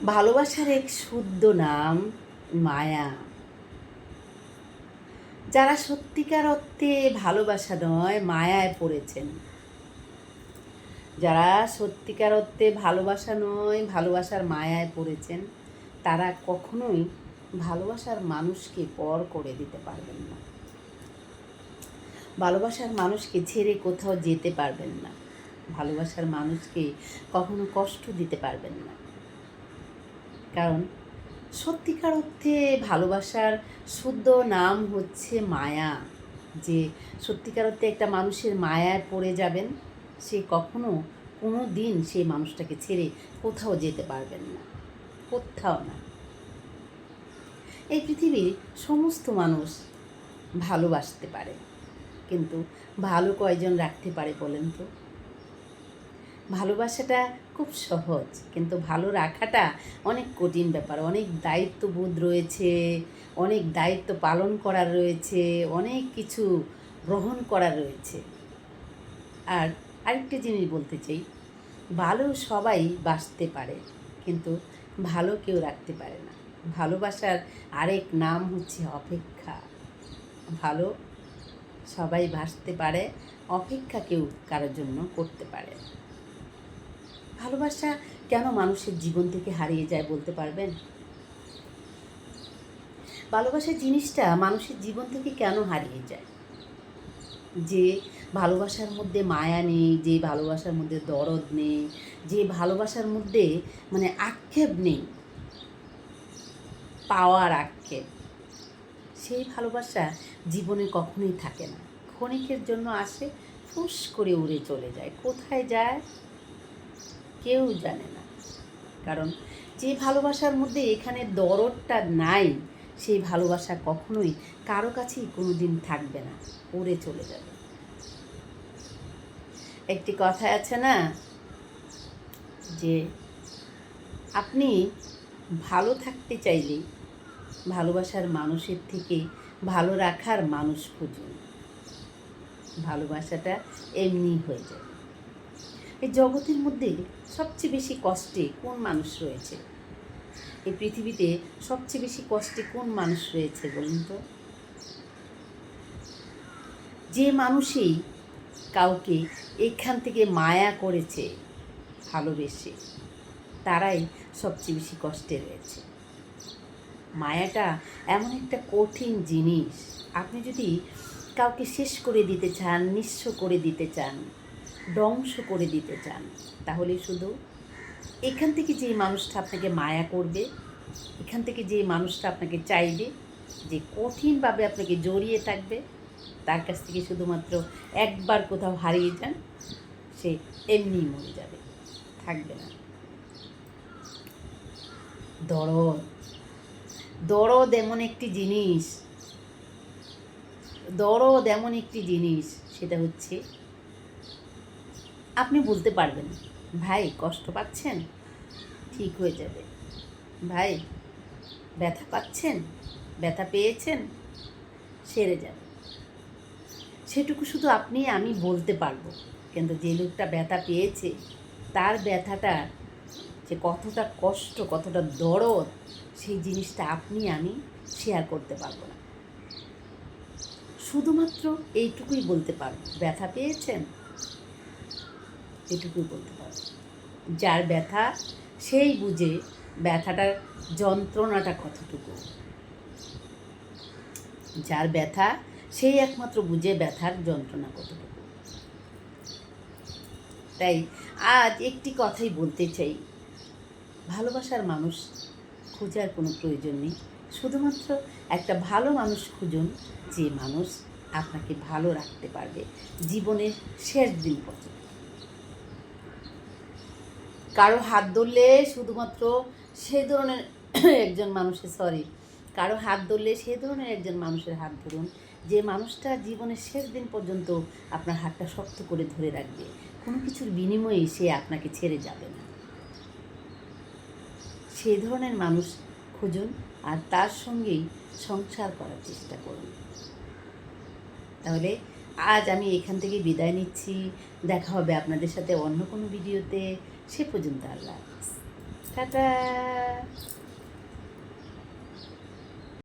ভালোবাসার এক শুদ্ধ নাম মায়া। যারা সত্যিকার অর্থে ভালোবাসা নয় মায়ায় পড়েছেন, যারা সত্যিকার অর্থে ভালোবাসা নয় ভালোবাসার মায়ায় পড়েছেন, তারা কখনোই ভালোবাসার মানুষকে পর করে দিতে পারবেন না। ভালোবাসার মানুষকে ছেড়ে কোথাও যেতে পারবেন না। ভালোবাসার মানুষকে কখনো কষ্ট দিতে পারবেন না। কারণ সত্যিকার অর্থে ভালোবাসার শুদ্ধ নাম হচ্ছে মায়া। যে সত্যিকার অর্থে একটা মানুষের মায়ায় পড়ে যাবেন, সে কখনো কোনো দিন সেই মানুষটাকে ছেড়ে কোথাও যেতে পারবেন না, কোথাও না। এই পৃথিবীর সমস্ত মানুষ ভালোবাসতে পারে, কিন্তু ভালো কয়জন রাখতে পারে বলেন তো? ভালোবাসাটা খুব সহজ, কিন্তু ভালো রাখাটা অনেক কঠিন ব্যাপার। অনেক দায়িত্ববোধ রয়েছে, অনেক দায়িত্ব পালন করার রয়েছে, অনেক কিছু গ্রহণ করার রয়েছে। আর আরেকটা জিনিস বলতে চাই, ভালো সবাই বাসতে পারে, কিন্তু ভালো কেউ রাখতে পারে না। ভালোবাসার আরেক নাম হচ্ছে অপেক্ষা। ভালো সবাই বাসতে পারে, অপেক্ষা কেউ কারোর জন্য করতে পারে। ভালোবাসা কেন মানুষের জীবন থেকে হারিয়ে যায় বলতে পারবেন? ভালোবাসা জিনিসটা মানুষের জীবন থেকে কেন হারিয়ে যায়? যে ভালোবাসার মধ্যে মায়া নেই, যে ভালোবাসার মধ্যে দরদ নেই, যে ভালোবাসার মধ্যে আক্ষেপ নেই, পাওয়ার আক্ষেপ, সেই ভালোবাসা জীবনে কখনোই থাকে না। ক্ষণিকের জন্য আসে, ফুস করে উড়ে চলে যায়। কোথায় যায় কেউ জানে না। কারণ যে ভালোবাসার মধ্যে এখানে দরদটা নাই, সেই ভালোবাসা কখনোই কারো কাছেই কোনো দিন থাকবে না, উড়ে চলে যাবে। একটি কথা আছে না, যে আপনি ভালো থাকতে চাইলে ভালোবাসার মানুষের থেকে ভালো রাখার মানুষ খুঁজুন। ভালোবাসাটা এমনি হয়ে যাবে। এই জগতের মধ্যে সবচেয়ে বেশি কষ্টে কোন মানুষ রয়েছে? এই পৃথিবীতে সবচেয়ে বেশি কষ্টে কোন মানুষ রয়েছে বলুন তো? যে মানুষই কাউকে এখান থেকে মায়া করেছে, ভালোবেসে, তারাই সবচেয়ে বেশি কষ্টে রয়েছে। মায়াটা এমন একটা কঠিন জিনিস। আপনি যদি কাউকে শেষ করে দিতে চান, নিঃস্ব করে দিতে চান, ধ্বংস করে দিতে চান, তাহলে শুধু এখান থেকে যে মানুষটা আপনাকে মায়া করবে, এখান থেকে যে মানুষটা আপনাকে চাইবে, যে কঠিনভাবে আপনাকে জড়িয়ে থাকবে, তার কাছ থেকে শুধুমাত্র একবার কোথাও হারিয়ে যান, সে এমনিই মরে যাবে, থাকবে না। দরদ, দরদ এমন একটি জিনিস, দরদ এমন একটি জিনিস, সেটা হচ্ছে আপনি বলতে পারবেন, ভাই কষ্ট পাচ্ছেন, ঠিক হয়ে যাবে। ভাই ব্যথা পাচ্ছেন, ব্যথা পেয়েছেন, সেরে যাবে। সেটুকু শুধু আপনি আমি বলতে পারবো, কিন্তু যে লোকটা ব্যথা পেয়েছে, তার ব্যথাটা যে কতটা কষ্ট, কতটা দরদ, সেই জিনিসটা আপনি আমি শেয়ার করতে পারবো না। শুধুমাত্র এইটুকুই বলতে পারবো, ব্যথা পেয়েছেন, এটুকুই বলতে পারবো। যার ব্যথা সেই বুঝে ব্যথাটার যন্ত্রণাটা কতটুকু। যার ব্যথা সেই একমাত্র বুঝে ব্যথার যন্ত্রণা কতটুকু। তাই আজ একটি কথাই বলতে চাই, ভালোবাসার মানুষ খোঁজার কোনো প্রয়োজন নেই। শুধুমাত্র একটা ভালো মানুষ খুঁজুন, যে মানুষ আপনাকে ভালো রাখতে পারবে জীবনের শেষ দিন পর্যন্ত। কারো হাত ধরলে শুধুমাত্র সে ধরনের একজন মানুষের কারো হাত ধরলে সে ধরনের একজন মানুষের হাত ধরুন, যে মানুষটা জীবনের শেষ দিন পর্যন্ত আপনার হাতটা শক্ত করে ধরে রাখবে, কোনো কিছুর বিনিময়ে সে আপনাকে ছেড়ে যাবে না। সেই ধরনের মানুষ খুঁজুন, আর তার সঙ্গেই সংসার করার চেষ্টা করুন। তাহলে আজ আমি এখান থেকে বিদায় নিচ্ছি। দেখা হবে আপনাদের সাথে অন্য কোনো ভিডিওতে। সে পর্যন্ত আল্লাহ হাফেজ। টাটা।